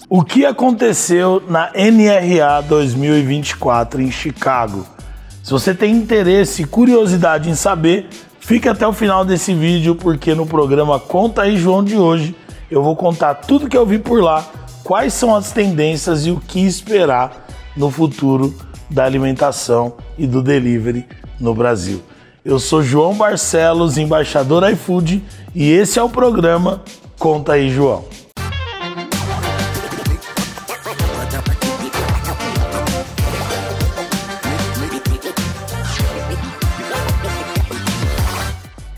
O que aconteceu na NRA 2024 em Chicago? Se você tem interesse e curiosidade em saber, fique até o final desse vídeo, porque no programa Conta aí João de hoje eu vou contar tudo que eu vi por lá, quais são as tendências e o que esperar no futuro da alimentação e do delivery no Brasil. Eu sou João Barcelos, embaixador iFood, e esse é o programa Conta aí João.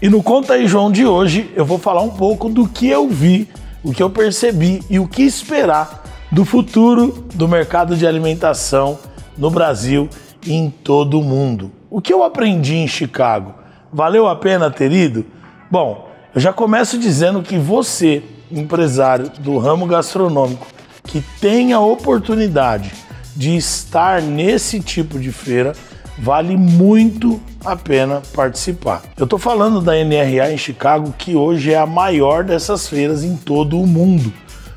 E no Conta aí João de hoje eu vou falar um pouco do que eu vi, o que eu percebi e o que esperar do futuro do mercado de alimentação no Brasil e em todo o mundo. O que eu aprendi em Chicago? Valeu a pena ter ido? Bom, eu já começo dizendo que você, empresário do ramo gastronômico, que tem a oportunidade de estar nesse tipo de feira, vale muito a pena participar. Eu estou falando da NRA em Chicago, que hoje é a maior dessas feiras em todo o mundo.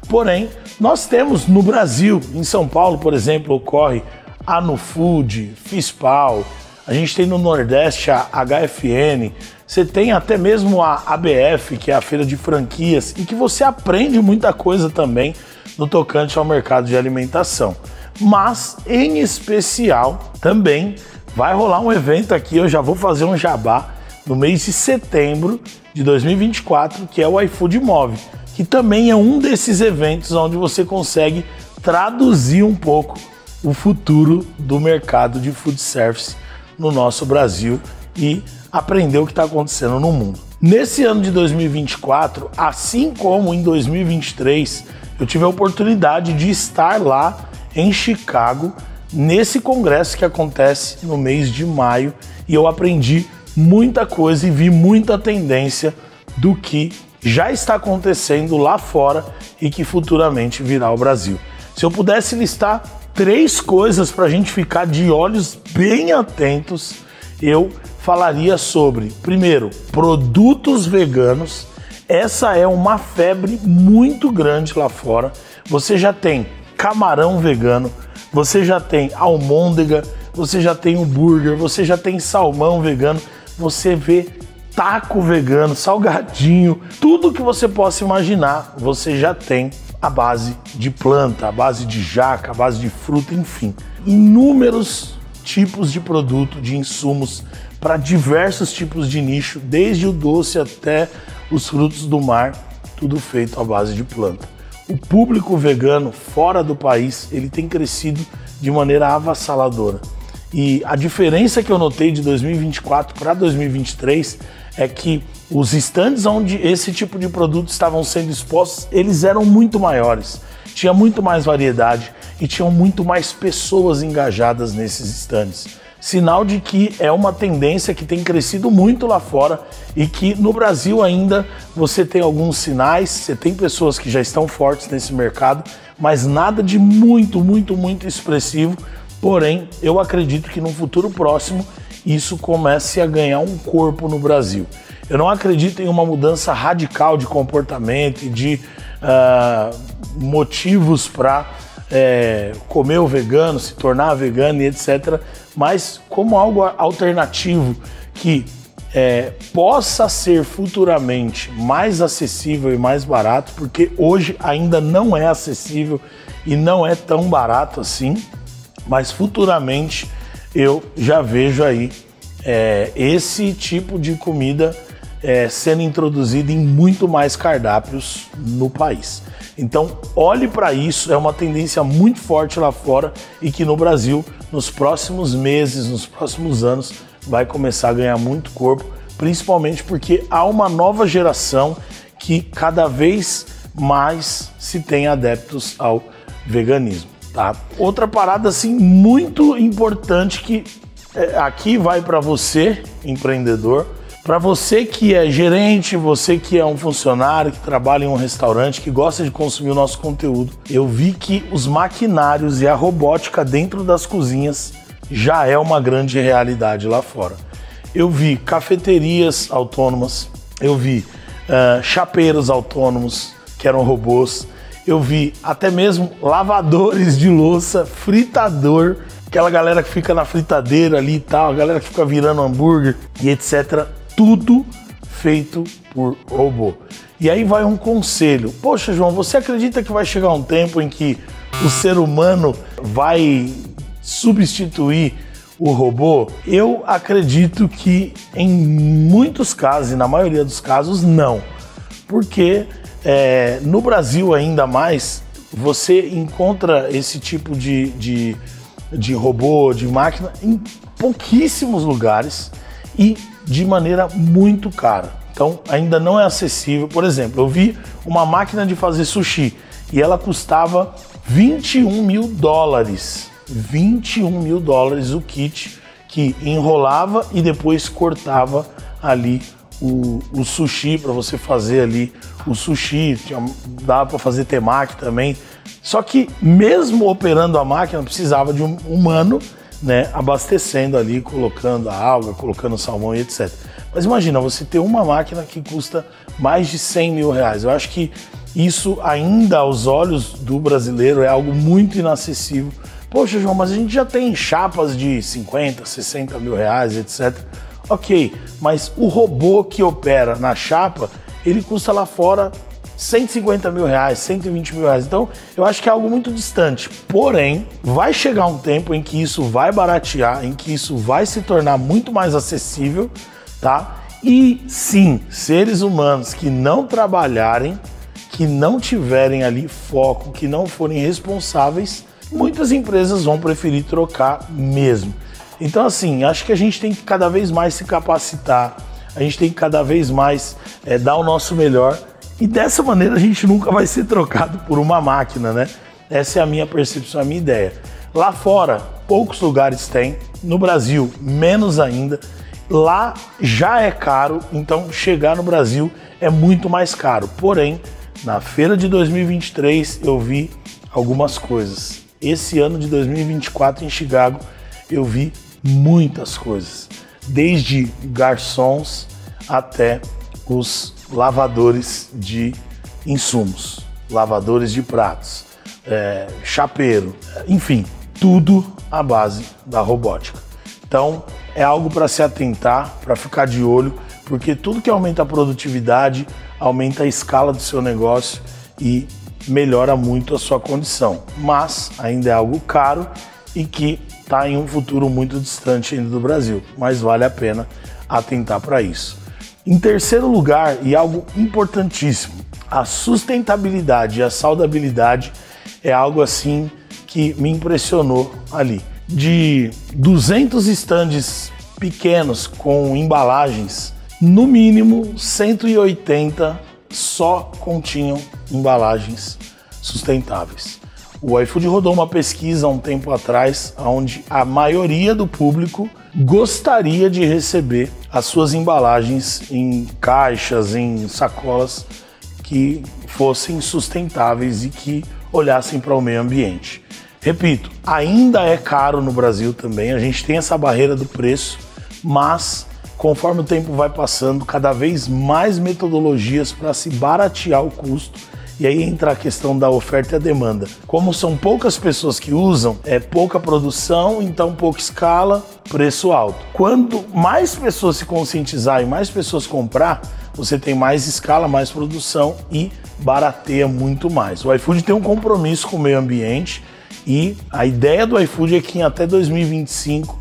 Porém, nós temos no Brasil, em São Paulo, por exemplo, ocorre a NuFood, FISPAL, a gente tem no Nordeste a HFN, você tem até mesmo a ABF, que é a feira de franquias, e que você aprende muita coisa também no tocante ao mercado de alimentação. Mas, em especial, também vai rolar um evento aqui, eu já vou fazer um jabá, no mês de setembro de 2024, que é o iFood Move, que também é um desses eventos onde você consegue traduzir um pouco o futuro do mercado de food service no nosso Brasil e aprender o que está acontecendo no mundo. Nesse ano de 2024, assim como em 2023, eu tive a oportunidade de estar lá em Chicago, nesse congresso que acontece no mês de maio, e eu aprendi muita coisa e vi muita tendência do que já está acontecendo lá fora e que futuramente virá ao Brasil. Se eu pudesse listar 3 coisas para a gente ficar de olhos bem atentos, eu falaria sobre, primeiro, produtos veganos. Essa é uma febre muito grande lá fora. Você já tem camarão vegano, você já tem almôndega, você já tem o burger, você já tem salmão vegano, você vê taco vegano, salgadinho, tudo que você possa imaginar, você já tem a base de planta, a base de jaca, a base de fruta, enfim. Inúmeros tipos de produto, de insumos para diversos tipos de nicho, desde o doce até os frutos do mar, tudo feito à base de planta. O público vegano fora do país, ele tem crescido de maneira avassaladora. E a diferença que eu notei de 2024 para 2023 é que os estandes onde esse tipo de produto estavam sendo expostos, eles eram muito maiores, tinha muito mais variedade e tinham muito mais pessoas engajadas nesses estandes. Sinal de que é uma tendência que tem crescido muito lá fora e que no Brasil ainda você tem alguns sinais, você tem pessoas que já estão fortes nesse mercado, mas nada de muito expressivo. Porém, eu acredito que no futuro próximo isso comece a ganhar um corpo no Brasil. Eu não acredito em uma mudança radical de comportamento e de motivos para comer o vegano, se tornar vegano e etc. Mas como algo alternativo que possa ser futuramente mais acessível e mais barato, porque hoje ainda não é acessível e não é tão barato assim, mas futuramente eu já vejo aí esse tipo de comida sendo introduzido em muito mais cardápios no país. Então, olhe para isso, é uma tendência muito forte lá fora e que no Brasil, nos próximos meses, nos próximos anos, vai começar a ganhar muito corpo, principalmente porque há uma nova geração que cada vez mais se tem adeptos ao veganismo, tá? Outra parada assim muito importante que aqui vai para você, empreendedor, para você que é gerente, você que é um funcionário, que trabalha em um restaurante, que gosta de consumir o nosso conteúdo, eu vi que os maquinários e a robótica dentro das cozinhas já é uma grande realidade lá fora. Eu vi cafeterias autônomas, eu vi chapeiros autônomos, que eram robôs, eu vi até mesmo lavadores de louça, fritador, aquela galera que fica na fritadeira ali e tal, a galera que fica virando hambúrguer e etc. Tudo feito por robô. E aí vai um conselho. Poxa, João, você acredita que vai chegar um tempo em que o ser humano vai substituir o robô? Eu acredito que em muitos casos, e na maioria dos casos, não. Porque no Brasil ainda mais, você encontra esse tipo de robô, de máquina, em pouquíssimos lugares e de maneira muito cara. Então ainda não é acessível. Por exemplo, eu vi uma máquina de fazer sushi e ela custava $21 mil. $21 mil o kit, que enrolava e depois cortava ali o sushi para você fazer ali o sushi. Dava para fazer temaki também. Só que mesmo operando a máquina precisava de um humano, né, abastecendo ali, colocando a alga, colocando salmão e etc. Mas imagina, você ter uma máquina que custa mais de $100 mil. Eu acho que isso ainda aos olhos do brasileiro é algo muito inacessível. Poxa, João, mas a gente já tem chapas de 50, 60 mil reais, etc. Ok, mas o robô que opera na chapa, ele custa lá fora 150 mil reais, 120 mil reais. Então, eu acho que é algo muito distante. Porém, vai chegar um tempo em que isso vai baratear, em que isso vai se tornar muito mais acessível, tá? E sim, seres humanos que não trabalharem, que não tiverem ali foco, que não forem responsáveis, muitas empresas vão preferir trocar mesmo. Então, assim, acho que a gente tem que cada vez mais se capacitar, a gente tem que cada vez mais dar o nosso melhor, e dessa maneira a gente nunca vai ser trocado por uma máquina, né? Essa é a minha percepção, a minha ideia. Lá fora, poucos lugares tem, no Brasil, menos ainda. Lá já é caro, então chegar no Brasil é muito mais caro. Porém, na feira de 2023 eu vi algumas coisas. Esse ano de 2024 em Chicago eu vi muitas coisas, desde garçons até os lavadores de insumos, lavadores de pratos, chapeiro, enfim, tudo à base da robótica. Então é algo para se atentar, para ficar de olho, porque tudo que aumenta a produtividade, aumenta a escala do seu negócio e melhora muito a sua condição. Mas ainda é algo caro e que está em um futuro muito distante ainda do Brasil, mas vale a pena atentar para isso. Em terceiro lugar, e algo importantíssimo, a sustentabilidade e a saudabilidade é algo assim que me impressionou ali. De 200 estandes pequenos com embalagens, no mínimo 180 só continham embalagens sustentáveis. O iFood rodou uma pesquisa há um tempo atrás, onde a maioria do público gostaria de receber as suas embalagens em caixas, em sacolas que fossem sustentáveis e que olhassem para o meio ambiente. Repito, ainda é caro no Brasil também, a gente tem essa barreira do preço, mas conforme o tempo vai passando, cada vez mais metodologias para se baratear o custo. E aí entra a questão da oferta e a demanda. Como são poucas pessoas que usam, é pouca produção, então pouca escala, preço alto. Quando mais pessoas se conscientizarem, mais pessoas comprar, você tem mais escala, mais produção e barateia muito mais. O iFood tem um compromisso com o meio ambiente e a ideia do iFood é que até 2025,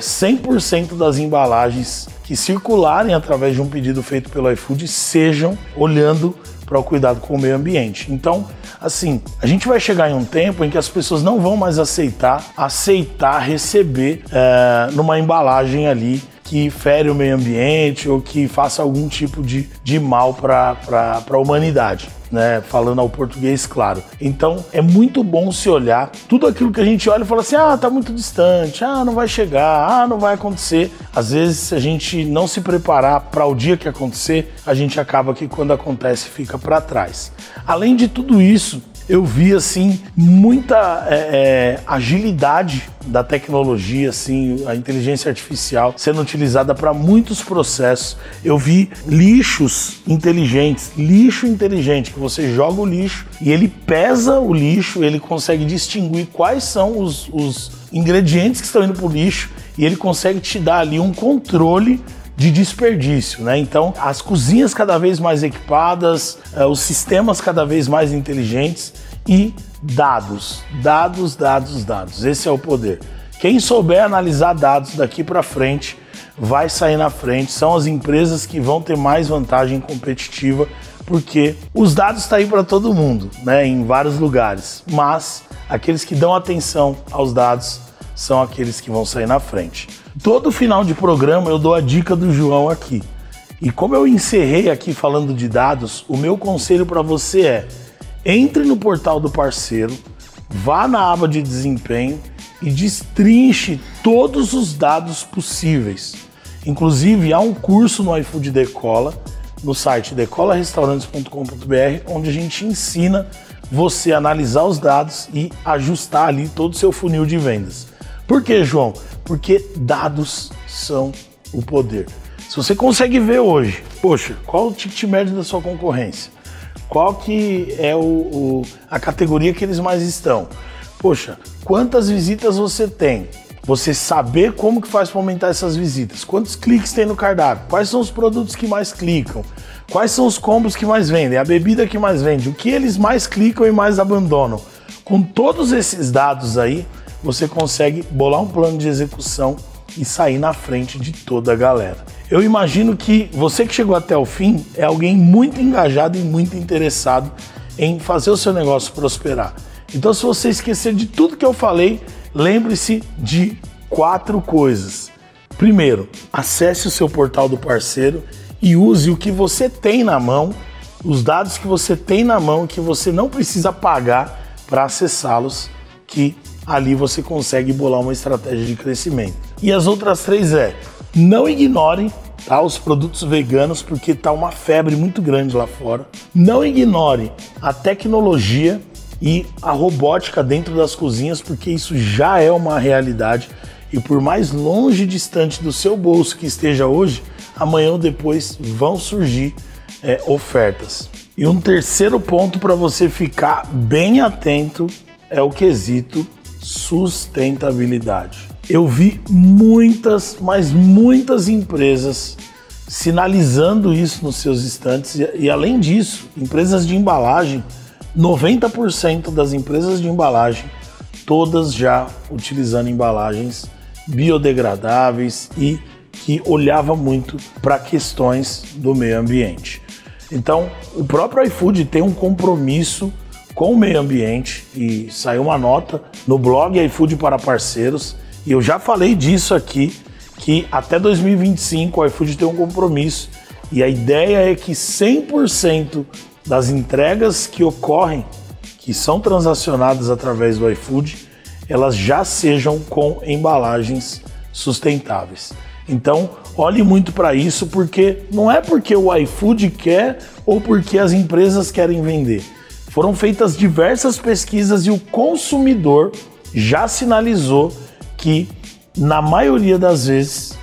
100% das embalagens que circularem através de um pedido feito pelo iFood sejam olhando para o cuidado com o meio ambiente. Então, assim, a gente vai chegar em um tempo em que as pessoas não vão mais aceitar receber numa embalagem ali que fere o meio ambiente ou que faça algum tipo de mal para a humanidade, né? Falando ao português, claro. Então, é muito bom se olhar tudo aquilo que a gente olha e fala assim, tá muito distante, não vai chegar, não vai acontecer. Às vezes, se a gente não se preparar para o dia que acontecer, a gente acaba que quando acontece fica para trás. Além de tudo isso, eu vi assim muita agilidade da tecnologia, assim, a inteligência artificial sendo utilizada para muitos processos. Eu vi lixo inteligente, que você joga o lixo e ele pesa o lixo, ele consegue distinguir quais são os ingredientes que estão indo para o lixo e ele consegue te dar ali um controle de desperdício, né? Então, as cozinhas cada vez mais equipadas, os sistemas cada vez mais inteligentes e dados. Esse é o poder. Quem souber analisar dados daqui para frente vai sair na frente. São as empresas que vão ter mais vantagem competitiva, porque os dados estão aí para todo mundo, né? Em vários lugares. Mas aqueles que dão atenção aos dados são aqueles que vão sair na frente. Todo final de programa eu dou a dica do João aqui. E como eu encerrei aqui falando de dados, o meu conselho para você é: entre no portal do parceiro, vá na aba de desempenho e destrinche todos os dados possíveis. Inclusive, há um curso no iFood Decola, no site decolarestaurantes.com.br, onde a gente ensina você a analisar os dados e ajustar ali todo o seu funil de vendas. Por quê, João? Porque dados são o poder. Se você consegue ver hoje, poxa, qual o ticket médio da sua concorrência? Qual que é a categoria que eles mais estão? Poxa, quantas visitas você tem? Você saber como que faz para aumentar essas visitas? Quantos cliques tem no cardápio? Quais são os produtos que mais clicam? Quais são os combos que mais vendem? A bebida que mais vende? O que eles mais clicam e mais abandonam? Com todos esses dados aí, você consegue bolar um plano de execução e sair na frente de toda a galera. Eu imagino que você que chegou até o fim é alguém muito engajado e muito interessado em fazer o seu negócio prosperar. Então, se você esquecer de tudo que eu falei, lembre-se de 4 coisas. Primeiro, acesse o seu portal do parceiro e use o que você tem na mão, os dados que você tem na mão, que você não precisa pagar para acessá-los, que ali você consegue bolar uma estratégia de crescimento. E as outras 3 não ignore, tá, os produtos veganos, porque tá uma febre muito grande lá fora. Não ignore a tecnologia e a robótica dentro das cozinhas, porque isso já é uma realidade e por mais longe e distante do seu bolso que esteja hoje, amanhã ou depois vão surgir ofertas. E um terceiro ponto para você ficar bem atento é o quesito sustentabilidade. Eu vi muitas, mas muitas empresas sinalizando isso nos seus estantes e além disso, empresas de embalagem, 90% das empresas de embalagem, todas já utilizando embalagens biodegradáveis e que olhava muito para questões do meio ambiente. Então, o próprio iFood tem um compromisso com o meio ambiente e saiu uma nota no blog iFood para parceiros e eu já falei disso aqui, que até 2025 o iFood tem um compromisso e a ideia é que 100% das entregas que ocorrem, que são transacionadas através do iFood, elas já sejam com embalagens sustentáveis. Então, olhe muito para isso, porque não é porque o iFood quer ou porque as empresas querem vender. Foram feitas diversas pesquisas e o consumidor já sinalizou que, na maioria das vezes,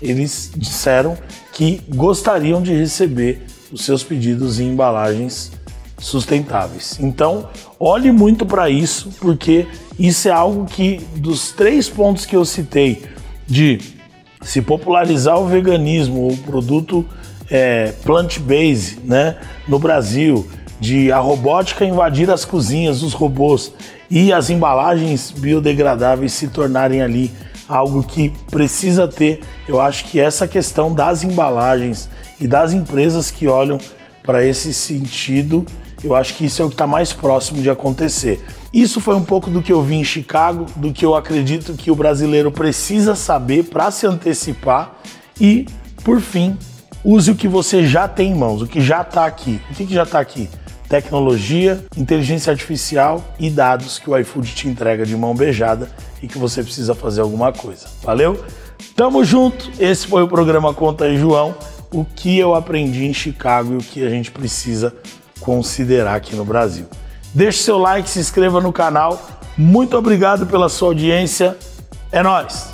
eles disseram que gostariam de receber os seus pedidos em embalagens sustentáveis. Então, olhe muito para isso, porque isso é algo que, dos 3 pontos que eu citei, de se popularizar o veganismo, o produto plant-based, né, no Brasil, de a robótica invadir as cozinhas, os robôs e as embalagens biodegradáveis se tornarem ali algo que precisa ter, eu acho que essa questão das embalagens e das empresas que olham para esse sentido, eu acho que isso é o que está mais próximo de acontecer. Isso foi um pouco do que eu vi em Chicago, do que eu acredito que o brasileiro precisa saber para se antecipar e, por fim, use o que você já tem em mãos, o que já está aqui. O que já está aqui? Tecnologia, inteligência artificial e dados que o iFood te entrega de mão beijada e que você precisa fazer alguma coisa. Valeu? Tamo junto! Esse foi o programa Conta aí, João. O que eu aprendi em Chicago e o que a gente precisa considerar aqui no Brasil. Deixe seu like, se inscreva no canal. Muito obrigado pela sua audiência. É nóis!